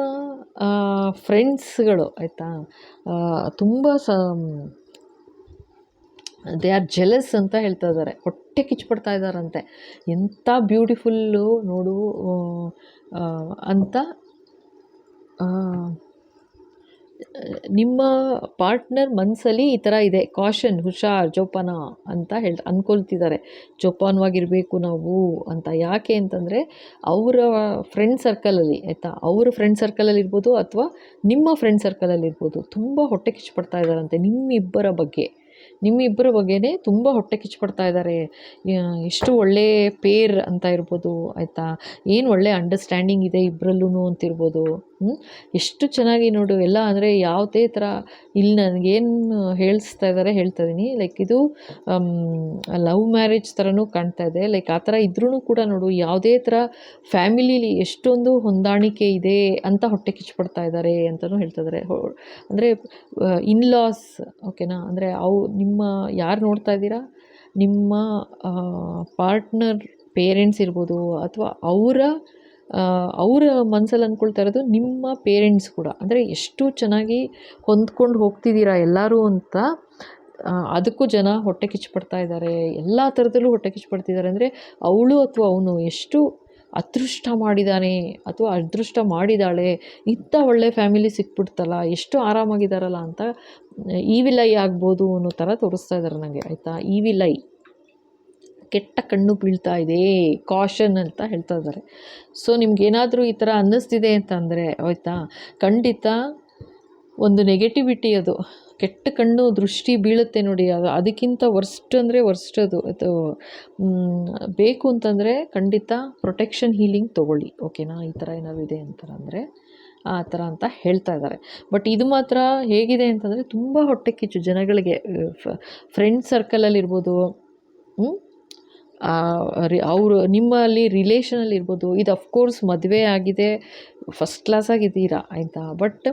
ಫ್ರೆಂಡ್ಸ್ಗಳು ಆಯಿತಾ, ತುಂಬ ದೇ ಆರ್ ಜೆಲಸ್ ಅಂತ ಹೇಳ್ತಾ ಇದ್ದಾರೆ. ಹೊಟ್ಟೆ ಕಿಚ್ಪಡ್ತಾ ಇದ್ದಾರಂತೆ, ಎಂಥ ಬ್ಯೂಟಿಫುಲ್ಲು ನೋಡು ಅಂತ. ನಿಮ್ಮ ಪಾರ್ಟ್ನರ್ ಮನಸ್ಸಲ್ಲಿ ಈ ಥರ ಇದೆ, ಕಾಷನ್, ಹುಷಾರ್, ಜೋಪಾನ ಅಂತ ಅಂದ್ಕೊಳ್ತಿದ್ದಾರೆ. ಜೋಪಾನವಾಗಿರಬೇಕು ನಾವು ಅಂತ. ಯಾಕೆ ಅಂತಂದರೆ ಅವರ ಫ್ರೆಂಡ್ ಸರ್ಕಲಲ್ಲಿ ಆಯಿತಾ, ಅವರ ಫ್ರೆಂಡ್ ಸರ್ಕಲಲ್ಲಿ ಇರ್ಬೋದು ಅಥವಾ ನಿಮ್ಮ ಫ್ರೆಂಡ್ ಸರ್ಕಲಲ್ಲಿ ಇರ್ಬೋದು, ತುಂಬ ಹೊಟ್ಟೆ ಕಿಚ್ಚುಪಡ್ತಾ ಇದ್ದಾರಂತೆ ನಿಮ್ಮಿಬ್ಬರ ಬಗ್ಗೆನೇ ತುಂಬ ಹೊಟ್ಟೆ ಕಿಚ್ಚುಪಡ್ತಾ ಇದ್ದಾರೆ. ಎಷ್ಟು ಒಳ್ಳೆ ಪೇರ್ ಅಂತ ಇರ್ಬೋದು ಆಯಿತಾ, ಏನು ಒಳ್ಳೆ ಅಂಡರ್ಸ್ಟ್ಯಾಂಡಿಂಗ್ ಇದೆ ಇಬ್ಬರಲ್ಲೂ ಅಂತಿರ್ಬೋದು. ಎಷ್ಟು ಚೆನ್ನಾಗಿ ನೋಡು ಎಲ್ಲ. ಅಂದರೆ ಯಾವುದೇ ಥರ ಇಲ್ಲಿ ನನಗೇನು ಹೇಳ್ತಾ ಇದ್ದೀನಿ, ಲೈಕ್ ಇದು ಲವ್ ಮ್ಯಾರೇಜ್ ಥರನೂ ಕಾಣ್ತಾ ಇದೆ. ಲೈಕ್ ಆ ಥರ ಇದ್ರೂ ಕೂಡ ನೋಡು, ಯಾವುದೇ ಥರ ಫ್ಯಾಮಿಲಿಲಿ ಎಷ್ಟೊಂದು ಹೊಂದಾಣಿಕೆ ಇದೆ ಅಂತ ಹೊಟ್ಟೆ ಕಿಚ್ಚುಪಡ್ತಾ ಇದ್ದಾರೆ ಅಂತಲೂ ಹೇಳ್ತಾ ಇದ್ದಾರೆ. ಅಂದರೆ ಇನ್ಲಾಸ್, ಓಕೆನಾ, ಅಂದರೆ ನಿಮ್ಮ ಯಾರು ನೋಡ್ತಾ ಇದ್ದೀರಾ, ನಿಮ್ಮ ಪಾರ್ಟ್ನರ್ ಪೇರೆಂಟ್ಸ್ ಇರ್ಬೋದು ಅಥವಾ ಅವರ ಮನಸ್ಸಲ್ಲಿ ಅಂದ್ಕೊಳ್ತಾ ಇರೋದು ನಿಮ್ಮ ಪೇರೆಂಟ್ಸ್ ಕೂಡ. ಅಂದರೆ ಎಷ್ಟು ಚೆನ್ನಾಗಿ ಹೊಂದ್ಕೊಂಡು ಹೋಗ್ತಿದ್ದೀರಾ ಎಲ್ಲರೂ ಅಂತ. ಅದಕ್ಕೂ ಜನ ಹೊಟ್ಟೆ ಕಿಚ್ಚುಪಡ್ತಾ ಇದ್ದಾರೆ, ಎಲ್ಲ ಥರದಲ್ಲೂ ಹೊಟ್ಟೆ ಕಿಚ್ಚುಪಡ್ತಿದ್ದಾರೆ. ಅಂದರೆ ಅವಳು ಅಥವಾ ಅವನು ಎಷ್ಟು ಅದೃಷ್ಟ ಮಾಡಿದ್ದಾನೆ ಅಥವಾ ಅದೃಷ್ಟ ಮಾಡಿದ್ದಾಳೆ, ಇಂಥ ಒಳ್ಳೆ ಫ್ಯಾಮಿಲಿ ಸಿಕ್ಬಿಡ್ತಲ್ಲ, ಎಷ್ಟು ಆರಾಮಾಗಿದ್ದಾರಲ್ಲ ಅಂತ. ಈವಿಲ್ ಐ ಆಗ್ಬೋದು ಅನ್ನೋ ಥರ ತೋರಿಸ್ತಾ ಇದ್ದಾರೆ ನನಗೆ ಆಯಿತಾ. ಈವಿಲ್ ಐ, ಕೆಟ್ಟ ಕಣ್ಣು ಬೀಳ್ತಾ ಇದೆ, ಕಾಷನ್ ಅಂತ ಹೇಳ್ತಾ ಇದ್ದಾರೆ. ಸೊ ನಿಮ್ಗೇನಾದರೂ ಈ ಥರ ಅನ್ನಿಸ್ತಿದೆ ಅಂತ ಅಂದರೆ ಆಯಿತಾ, ಖಂಡಿತ ಒಂದು ನೆಗೆಟಿವಿಟಿ, ಅದು ಕೆಟ್ಟ ಕಣ್ಣು ದೃಷ್ಟಿ ಬೀಳುತ್ತೆ ನೋಡಿ, ಅದಕ್ಕಿಂತ ವರ್ಸ್ಟ್ ಅಂದರೆ ವರ್ಸ್ಟ್ ಅದು ಬೇಕು ಅಂತಂದರೆ ಖಂಡಿತ ಪ್ರೊಟೆಕ್ಷನ್ ಹೀಲಿಂಗ್ ತೊಗೊಳ್ಳಿ. ಓಕೆನಾ? ಈ ಥರ ಏನಾದ್ರು ಇದೆ ಅಂತಂದರೆ ಆ ಥರ ಅಂತ ಹೇಳ್ತಾ ಇದ್ದಾರೆ. ಬಟ್ ಇದು ಮಾತ್ರ ಹೇಗಿದೆ ಅಂತಂದರೆ ತುಂಬ ಹೊಟ್ಟೆ ಕಿಚ್ಚು ಜನಗಳಿಗೆ, ಫ್ರೆಂಡ್ ಸರ್ಕಲಲ್ಲಿರ್ಬೋದು, ಅವರು ನಿಮ್ಮಲ್ಲಿ ರಿಲೇಷನಲ್ಲಿ ಇರ್ಬೋದು. ಇದು ಅಫ್ಕೋರ್ಸ್ ಮದುವೆ ಆಗಿದೆ, ಫಸ್ಟ್ ಕ್ಲಾಸಾಗಿದ್ದೀರಾ ಆಯಿತಾ. ಬಟ್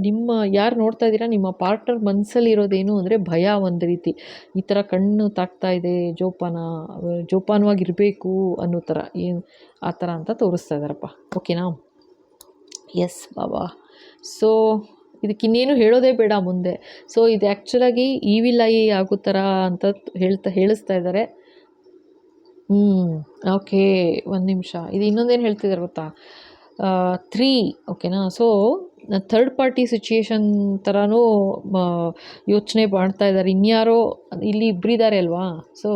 ನಿಮ್ಮ ಯಾರು ನೋಡ್ತಾ ಇದ್ದೀರಾ, ನಿಮ್ಮ ಪಾರ್ಟ್ನರ್ ಮನಸ್ಸಲ್ಲಿರೋದೇನು ಅಂದರೆ ಭಯ, ಒಂದು ರೀತಿ ಈ ಥರ ಕಣ್ಣು ತಾಕ್ತಾ ಇದೆ, ಜೋಪಾನವಾಗಿರಬೇಕು ಅನ್ನೋ ಥರ, ಏನು ಆ ಥರ ಅಂತ ತೋರಿಸ್ತಾ ಇದ್ದಾರಪ್ಪ. ಓಕೆನಾ? ಎಸ್ ಬಾಬಾ. ಸೊ ಇದಕ್ಕಿನ್ನೇನು ಹೇಳೋದೇ ಬೇಡ ಮುಂದೆ. ಸೊ ಇದು ಆ್ಯಕ್ಚುಲಾಗಿ ಈವಿಲ್ ಐ ಆಗೋ ಥರ ಅಂತ ಹೇಳಿಸ್ತಾ ಇದ್ದಾರೆ. ಓಕೆ, ಒಂದು ನಿಮಿಷ. ಇದು ಇನ್ನೊಂದೇನು ಹೇಳ್ತಿದ್ದಾರೆ ಗೊತ್ತಾ, 3. ಓಕೆನಾ? ಸೊ ಥರ್ಡ್ ಪಾರ್ಟಿ ಸಿಚುಯೇಷನ್ ಥರನೂ ಯೋಚನೆ ಮಾಡ್ತಾ ಇದ್ದಾರೆ. ಇನ್ಯಾರೋ ಇಲ್ಲಿ ಇಬ್ಬರಿದ್ದಾರೆ ಅಲ್ವಾ, ಸೊ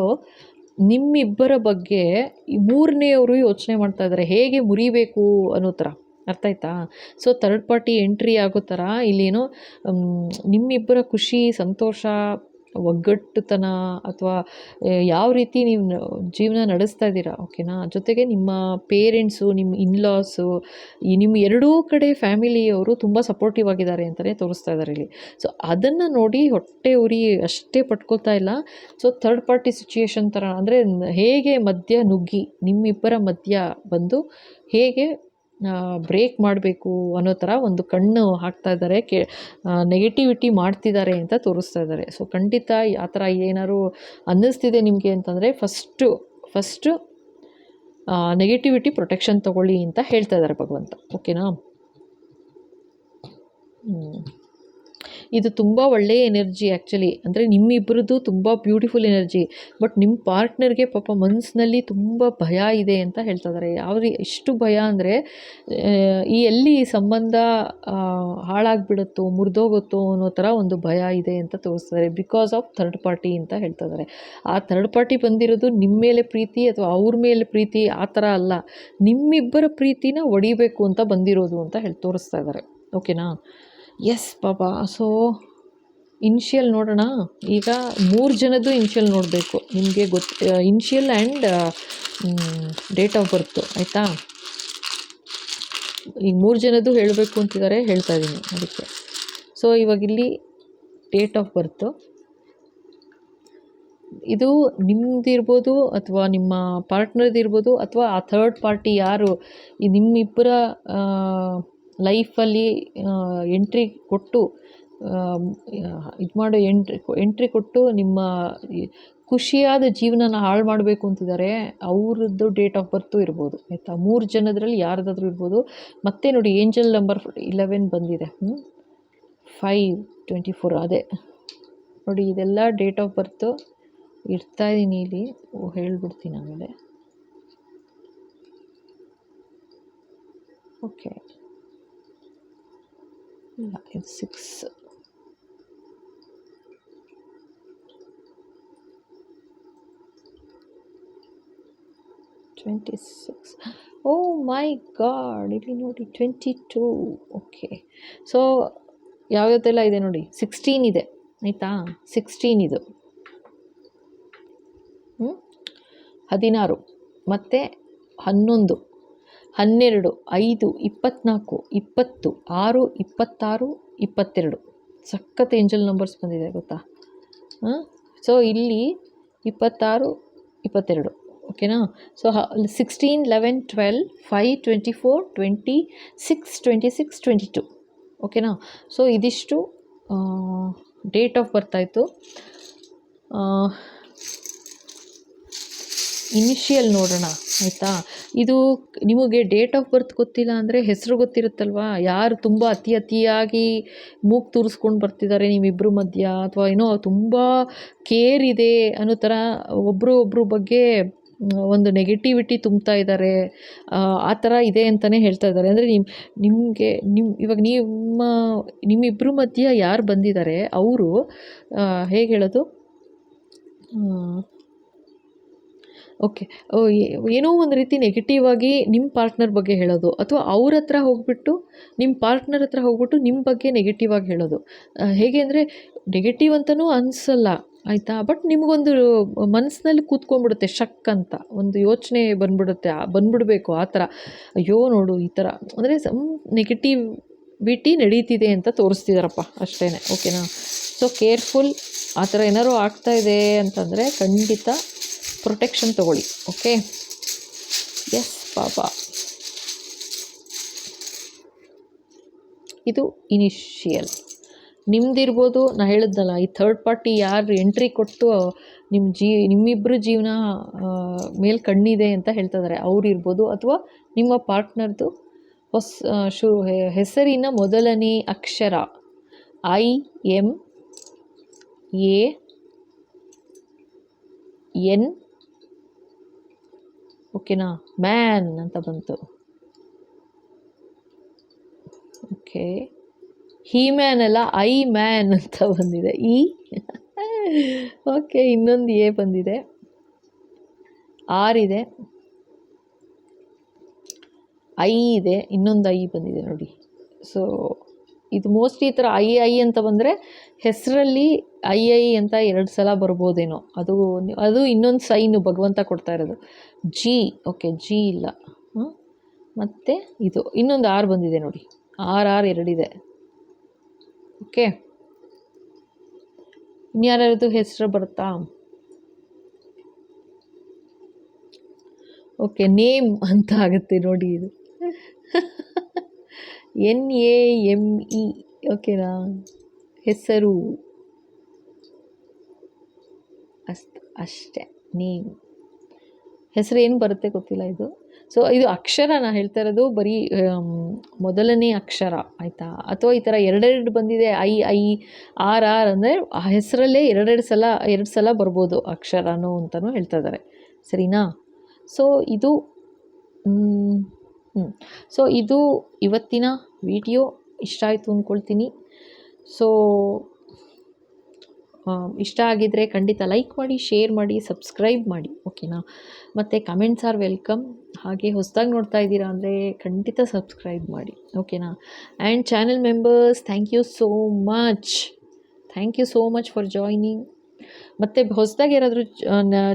ನಿಮ್ಮಿಬ್ಬರ ಬಗ್ಗೆ ಮೂರನೆಯವರು ಯೋಚನೆ ಮಾಡ್ತಾ ಇದ್ದಾರೆ, ಹೇಗೆ ಮುರಿಬೇಕು ಅನ್ನೋ ಥರ. ಅರ್ಥ ಆಯ್ತಾ? ಸೊ ಥರ್ಡ್ ಪಾರ್ಟಿ ಎಂಟ್ರಿ ಆಗೋ ಥರ ಇಲ್ಲೇನೋ ನಿಮ್ಮಿಬ್ಬರ ಖುಷಿ, ಸಂತೋಷ ಒಗ್ಗಟ್ಟುತನ ಅಥವಾ ಯಾವ ರೀತಿ ನೀವು ಜೀವನ ನಡೆಸ್ತಾ ಇದ್ದೀರಾ, ಓಕೆನಾ. ಜೊತೆಗೆ ನಿಮ್ಮ ಪೇರೆಂಟ್ಸು, ನಿಮ್ಮ ಇನ್ಲಾಸು, ನಿಮ್ಮ ಎರಡೂ ಕಡೆ ಫ್ಯಾಮಿಲಿಯವರು ತುಂಬ ಸಪೋರ್ಟಿವ್ ಆಗಿದ್ದಾರೆ ಅಂತಲೇ ತೋರಿಸ್ತಾ ಇದ್ದಾರೆ ಇಲ್ಲಿ. ಸೊ ಅದನ್ನು ನೋಡಿ ಹೊಟ್ಟೆ ಉರಿ ಅಷ್ಟೇ ಪಟ್ಕೋತಾ ಇಲ್ಲ. ಸೊ ಥರ್ಡ್ ಪಾರ್ಟಿ ಸಿಚುಯೇಷನ್ ಥರ ಅಂದರೆ ಹೇಗೆ ಮಧ್ಯ ನುಗ್ಗಿ ನಿಮ್ಮಿಬ್ಬರ ಮಧ್ಯ ಬಂದು ಹೇಗೆ ಬ್ರೇಕ್ ಮಾಡಬೇಕು ಅನ್ನೋ ಥರ ಒಂದು ಕಣ್ಣು ಹಾಕ್ತಾ ಇದ್ದಾರೆ, ನೆಗೆಟಿವಿಟಿ ಮಾಡ್ತಿದ್ದಾರೆ ಅಂತ ತೋರಿಸ್ತಾ ಇದ್ದಾರೆ. ಸೊ ಖಂಡಿತ ಆ ಥರ ಏನಾದ್ರು ಅನ್ನಿಸ್ತಿದೆ ನಿಮಗೆ ಅಂತಂದರೆ ಫಸ್ಟು ನೆಗೆಟಿವಿಟಿ ಪ್ರೊಟೆಕ್ಷನ್ ತೊಗೊಳ್ಳಿ ಅಂತ ಹೇಳ್ತಾ ಇದ್ದಾರೆ ಭಗವಂತ, ಓಕೆನಾ. ಇದು ತುಂಬ ಒಳ್ಳೆಯ ಎನರ್ಜಿ ಆ್ಯಕ್ಚುಲಿ. ಅಂದರೆ ನಿಮ್ಮಿಬ್ಬರದ್ದು ತುಂಬ ಬ್ಯೂಟಿಫುಲ್ ಎನರ್ಜಿ. ಬಟ್ ನಿಮ್ಮ ಪಾರ್ಟ್ನರ್ಗೆ ಪಾಪ ಮನಸ್ಸಿನಲ್ಲಿ ತುಂಬ ಭಯ ಇದೆ ಅಂತ ಹೇಳ್ತಾ ಇದ್ದಾರೆ. ಎಷ್ಟು ಭಯ ಅಂದರೆ ಎಲ್ಲಿ ಸಂಬಂಧ ಹಾಳಾಗಿಬಿಡುತ್ತೋ, ಮುರಿದೋಗುತ್ತೋ ಅನ್ನೋ ಥರ ಒಂದು ಭಯ ಇದೆ ಅಂತ ತೋರಿಸ್ತಾರೆ. ಬಿಕಾಸ್ ಆಫ್ ಥರ್ಡ್ ಪಾರ್ಟಿ ಅಂತ ಹೇಳ್ತಾ ಇದ್ದಾರೆ. ಆ ಥರ್ಡ್ ಪಾರ್ಟಿ ಬಂದಿರೋದು ನಿಮ್ಮ ಮೇಲೆ ಪ್ರೀತಿ ಅಥವಾ ಅವ್ರ ಮೇಲೆ ಪ್ರೀತಿ ಆ ಥರ ಅಲ್ಲ, ನಿಮ್ಮಿಬ್ಬರ ಪ್ರೀತಿನ ಒಡಿಬೇಕು ಅಂತ ಬಂದಿರೋದು ಅಂತ ತೋರಿಸ್ತಾ ಇದ್ದಾರೆ, ಓಕೆನಾ. ಎಸ್ ಪಾಪಾ. ಸೊ ಇನ್ಷಿಯಲ್ ನೋಡೋಣ. ಈಗ 3 ಜನದ್ದು ಇನ್ಷಿಯಲ್ ನೋಡಬೇಕು ನಿಮಗೆ. Initial and date of birth, ಆಯಿತಾ. ಈಗ 3 ಜನದ್ದು ಹೇಳಬೇಕು ಅಂತಿದ್ದಾರೆ, ಹೇಳ್ತಾ ಇದ್ದೀನಿ ಅದಕ್ಕೆ. ಸೊ ಇವಾಗಿಲ್ಲಿ ಡೇಟ್ ಆಫ್ ಬರ್ತು ಇದು ನಿಮ್ಮದಿರ್ಬೋದು ಅಥವಾ ನಿಮ್ಮ ಪಾರ್ಟ್ನರ್ದಿರ್ಬೋದು ಅಥವಾ ಆ ಥರ್ಡ್ ಪಾರ್ಟಿ ಯಾರು ನಿಮ್ಮಿಬ್ಬರ ಲೈಫಲ್ಲಿ ಎಂಟ್ರಿ ಕೊಟ್ಟು ಇದು ಮಾಡೋ ಎಂಟ್ರಿ ಕೊಟ್ಟು ನಿಮ್ಮ ಖುಷಿಯಾದ ಜೀವನನ ಹಾಳು ಮಾಡಬೇಕು ಅಂತಿದ್ದಾರೆ, ಅವ್ರದ್ದು ಡೇಟ್ ಆಫ್ ಬರ್ತು ಇರ್ಬೋದು, ಆಯಿತಾ. 3 ಜನದಲ್ಲಿ ಯಾರ್ದಾದ್ರೂ ಇರ್ಬೋದು. ಮತ್ತೆ ನೋಡಿ ಏಂಜಲ್ ನಂಬರ್ 11 ಬಂದಿದೆ, 524 ಅದೇ ನೋಡಿ. ಇದೆಲ್ಲ ಡೇಟ್ ಆಫ್ ಬರ್ತು ಇಡ್ತಾ ಇದ್ದೀನಿ ಇಲ್ಲಿ, ಹೇಳ್ಬಿಡ್ತೀನಿ ಆಮೇಲೆ. ಓಕೆ, ಇಲ್ಲ ಇದು 6 26. ಓ ಮೈ ಗಾಡ್, ಇಲ್ಲಿ ನೋಡಿ 22. ಓಕೆ, ಸೊ ಯಾವ್ಯಾವ್ದೆಲ್ಲ ಇದೆ ನೋಡಿ. 16 ಇದೆ, ಆಯಿತಾ. 16 ಇದು 16 ಮತ್ತು 11, 12, 5, 24, 20, 6, 26, 22 ಸಖತ್ ಏಂಜಲ್ ನಂಬರ್ಸ್ ಬಂದಿದೆ ಗೊತ್ತಾ. ಸೊ ಇಲ್ಲಿ 26, 22, ಓಕೆನಾ. ಸೊ 16, 11, 12, 5, 24, 26, 26, 22, ಓಕೆನಾ. ಸೊ ಇದಿಷ್ಟು ಡೇಟ್ ಆಫ್ ಬರ್ತ್ ಆಯಿತು. ಇನಿಷಿಯಲ್ ನೋಡೋಣ, ಆಯಿತಾ. ಇದು ನಿಮಗೆ ಡೇಟ್ ಆಫ್ ಬರ್ತ್ ಗೊತ್ತಿಲ್ಲ ಅಂದರೆ ಹೆಸರು ಗೊತ್ತಿರುತ್ತಲ್ವಾ, ಯಾರು ತುಂಬ ಅತಿಯಾಗಿ ಮೂಗು ತೂರಿಸ್ಕೊಂಡು ಬರ್ತಿದ್ದಾರೆ ನಿಮ್ಮಿಬ್ಬರು ಮಧ್ಯ, ಅಥವಾ ಏನೋ ತುಂಬ ಕೇರ್ ಇದೆ ಅನ್ನೋ ಥರ ಒಬ್ಬರು ಬಗ್ಗೆ ಒಂದು ನೆಗೆಟಿವಿಟಿ ತುಂಬ್ತಾ ಇದ್ದಾರೆ, ಆ ಥರ ಇದೆ ಅಂತಲೇ ಹೇಳ್ತಾ ಇದ್ದಾರೆ. ಅಂದರೆ ಇವಾಗ ನಿಮ್ಮಿಬ್ಬರು ಮಧ್ಯ ಯಾರು ಬಂದಿದ್ದಾರೆ ಅವರು ಹೇಗೆ ಹೇಳೋದು, ಓಕೆ, ಏನೋ ಒಂದು ರೀತಿ ನೆಗೆಟಿವ್ ಆಗಿ ನಿಮ್ಮ ಪಾರ್ಟ್ನರ್ ಬಗ್ಗೆ ಹೇಳೋದು, ಅಥವಾ ಅವ್ರ ಹತ್ರ ಹೋಗ್ಬಿಟ್ಟು ನಿಮ್ಮ ಪಾರ್ಟ್ನರ್ ಹತ್ರ ಹೋಗ್ಬಿಟ್ಟು ನಿಮ್ಮ ಬಗ್ಗೆ ನೆಗೆಟಿವ್ ಆಗಿ ಹೇಳೋದು. ಹೇಗೆ ಅಂದರೆ ನೆಗೆಟಿವ್ ಅಂತಲೂ ಅನಿಸಲ್ಲ, ಆಯಿತಾ. ಬಟ್ ನಿಮಗೊಂದು ಮನಸ್ಸಿನಲ್ಲಿ ಕೂತ್ಕೊಂಡ್ಬಿಡುತ್ತೆ, ಶಕ್ ಅಂತ ಒಂದು ಯೋಚನೆ ಬಂದ್ಬಿಡಬೇಕು ಆ ಥರ. ಅಯ್ಯೋ ನೋಡು ಈ ಥರ ಅಂದರೆ ನೆಗೆಟಿವಿಟಿ ನಡೀತಿದೆ ಅಂತ ತೋರಿಸ್ತಿದ್ದಾರಪ್ಪ ಅಷ್ಟೇ, ಓಕೆನಾ. So careful. ಆ ಥರ ಏನಾದ್ರು ಆಗ್ತಾಯಿದೆ ಅಂತಂದರೆ ಖಂಡಿತ ಪ್ರೊಟೆಕ್ಷನ್ ತಗೊಳ್ಳಿ, ಓಕೆ. ಎಸ್ ಪಾಪಾ, ಇದು ಇನಿಷಿಯಲ್ ನಿಮ್ಮದಿರ್ಬೋದು. ನಾನು ಹೇಳಿದ್ನಲ್ಲ, ಈ ಥರ್ಡ್ ಪಾರ್ಟಿ ಯಾರು ಎಂಟ್ರಿ ಕೊಟ್ಟು ನಿಮ್ಮಿಬ್ಬರು ಜೀವನ ಮೇಲೆ ಕಣ್ಣಿದೆ ಅಂತ ಹೇಳ್ತಾ ಇದ್ದಾರೆ, ಅವ್ರು ಇರ್ಬೋದು. ಅಥವಾ ನಿಮ್ಮ ಪಾರ್ಟ್ನರ್ದು ಹೆಸರಿನ ಮೊದಲನೇ ಅಕ್ಷರ IMAN, ಓಕೆನಾ. ಮ್ಯಾನ್ ಅಂತ ಬಂತು, ಓಕೆ. ಮ್ಯಾನ್ ಅಲ್ಲ, ಮ್ಯಾನ್ ಅಂತ ಬಂದಿದೆ. ಓಕೆ, ಇನ್ನೊಂದು ಎ ಬಂದಿದೆ, R ಇದೆ, I ಇದೆ, ಇನ್ನೊಂದು I ಬಂದಿದೆ ನೋಡಿ. ಸೊ ಇದು ಮೋಸ್ಟ್ಲಿ ಈ ಥರ ಐ ಅಂತ ಬಂದರೆ ಹೆಸರಲ್ಲಿ ಐ ಅಂತ 2 ಸಲ ಬರ್ಬೋದೇನೋ, ಅದು ಇನ್ನೊಂದು ಸೈನು ಭಗವಂತ ಕೊಡ್ತಾ ಇರೋದು. ಜಿ, ಓಕೆ ಜಿ ಇಲ್ಲ. ಮತ್ತು ಇದು ಇನ್ನೊಂದು ಆರ್ ಬಂದಿದೆ ನೋಡಿ, ಆರ್ ಎರಡಿದೆ. ಓಕೆ, ಇನ್ಯಾರ್ಯಾರ್ದು ಹೆಸರು ಬರುತ್ತಾ? ಓಕೆ, ನೇಮ್ ಅಂತ ಆಗುತ್ತೆ ನೋಡಿ ಇದು. NAME, ಓಕೆನಾ, ಹೆಸರು ಅಷ್ಟೇ. ನೇಮ್, ಹೆಸರು ಏನು ಬರುತ್ತೆ ಗೊತ್ತಿಲ್ಲ ಇದು. ಸೊ ಇದು ಅಕ್ಷರ ನಾನು ಹೇಳ್ತಾ ಇರೋದು ಬರೀ ಮೊದಲನೇ ಅಕ್ಷರ, ಆಯಿತಾ? ಅಥವಾ ಈ ಥರ 2 ಬಂದಿದೆ, ಐ ಆರ್ ಅಂದರೆ ಆ ಹೆಸರಲ್ಲೇ 2 ಸಲ ಬರ್ಬೋದು ಅಕ್ಷರನೂ ಅಂತಲೂ ಹೇಳ್ತಾ ಇದ್ದಾರೆ, ಸರಿನಾ? ಸೊ ಇದು ಸೊ ಇದು ಇವತ್ತಿನ ವಿಡಿಯೋ. ಇಷ್ಟ ಆಯಿತು ಅಂದ್ಕೊಳ್ತೀನಿ. ಸೊ ಇಷ್ಟ ಆಗಿದ್ದರೆ ಖಂಡಿತ ಲೈಕ್ ಮಾಡಿ, ಶೇರ್ ಮಾಡಿ, ಸಬ್ಸ್ಕ್ರೈಬ್ ಮಾಡಿ, ಓಕೆನಾ? ಮತ್ತು ಕಮೆಂಟ್ಸ್ ಆರ್ ವೆಲ್ಕಮ್. ಹಾಗೆ ಹೊಸದಾಗಿ ನೋಡ್ತಾ ಇದ್ದೀರಾ ಅಂದರೆ ಖಂಡಿತ ಸಬ್ಸ್ಕ್ರೈಬ್ ಮಾಡಿ, ಓಕೆನಾ? And channel members, thank you so much for joining. ಮತ್ತು ಹೊಸದಾಗಿ ಯಾರಾದರೂ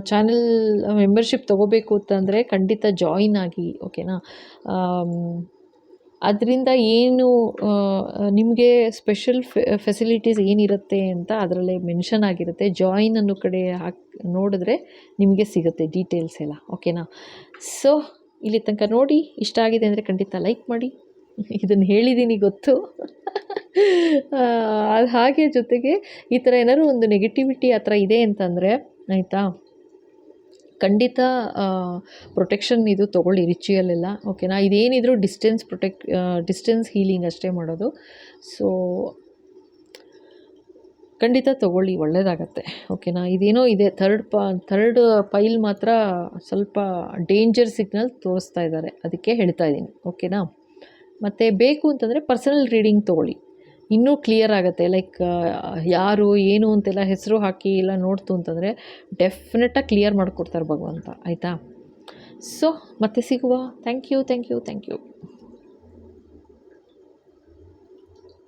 ಚಾನಲ್ ಮೆಂಬರ್ಶಿಪ್ ತೊಗೋಬೇಕು ಅಂತಂದರೆ ಖಂಡಿತ ಜಾಯಿನ್ ಆಗಿ, ಓಕೆನಾ? ಅದರಿಂದ ಏನು ನಿಮಗೆ ಸ್ಪೆಷಲ್ ಫೆಸಿಲಿಟೀಸ್ ಏನಿರುತ್ತೆ ಅಂತ ಅದರಲ್ಲೇ ಮೆನ್ಷನ್ ಆಗಿರುತ್ತೆ. ಜಾಯಿನ್ ಅನ್ನೋ ಕಡೆ ನೋಡಿದ್ರೆ ನಿಮಗೆ ಸಿಗುತ್ತೆ ಡೀಟೇಲ್ಸ್ ಎಲ್ಲ, ಓಕೆನಾ? ಸೊ ಇಲ್ಲಿ ತನಕ ನೋಡಿ, ಇಷ್ಟ ಆಗಿದೆ ಅಂದರೆ ಖಂಡಿತ ಲೈಕ್ ಮಾಡಿ. ಇದನ್ನು ಹೇಳಿದ್ದೀನಿ ಗೊತ್ತು. ಹಾಗೆ ಜೊತೆಗೆ ಈ ಥರ ಏನಾದ್ರು ಒಂದು ನೆಗೆಟಿವಿಟಿ ಆ ಥರ ಇದೆ ಅಂತಂದರೆ, ಆಯಿತಾ, ಖಂಡಿತ ಪ್ರೊಟೆಕ್ಷನ್ ಇದು ತೊಗೊಳ್ಳಿ, ರಿಚುವಲ್ ಎಲ್ಲ, ಓಕೆನಾ? ಇದೇನಿದ್ರು ಡಿಸ್ಟೆನ್ಸ್ ಹೀಲಿಂಗ್ ಅಷ್ಟೇ ಮಾಡೋದು. ಸೊ ಖಂಡಿತ ತೊಗೊಳ್ಳಿ, ಒಳ್ಳೆಯದಾಗತ್ತೆ, ಓಕೆನಾ? ಇದೇನೋ ಇದೆ ಥರ್ಡ್ ಪೈಲ್ ಮಾತ್ರ ಸ್ವಲ್ಪ ಡೇಂಜರ್ ಸಿಗ್ನಲ್ ತೋರಿಸ್ತಾ ಇದ್ದಾರೆ, ಅದಕ್ಕೆ ಹೇಳ್ತಾ ಇದ್ದೀನಿ, ಓಕೆನಾ? ಮತ್ತು ಬೇಕು ಅಂತಂದರೆ ಪರ್ಸನಲ್ ರೀಡಿಂಗ್ ತೊಗೊಳ್ಳಿ, ಇನ್ನೂ ಕ್ಲಿಯರ್ ಆಗುತ್ತೆ. ಲೈಕ್ ಯಾರು ಏನು ಅಂತೆಲ್ಲ ಹೆಸರು ಹಾಕಿ ಎಲ್ಲ ನೋಡ್ತು ಅಂತಂದರೆ ಡೆಫಿನೆಟಾಗಿ ಕ್ಲಿಯರ್ ಮಾಡಿಕೊಡ್ತಾರೆ ಭಗವಂತ, ಆಯಿತಾ? ಸೊ ಮತ್ತೆ ಸಿಗುವ. Thank you.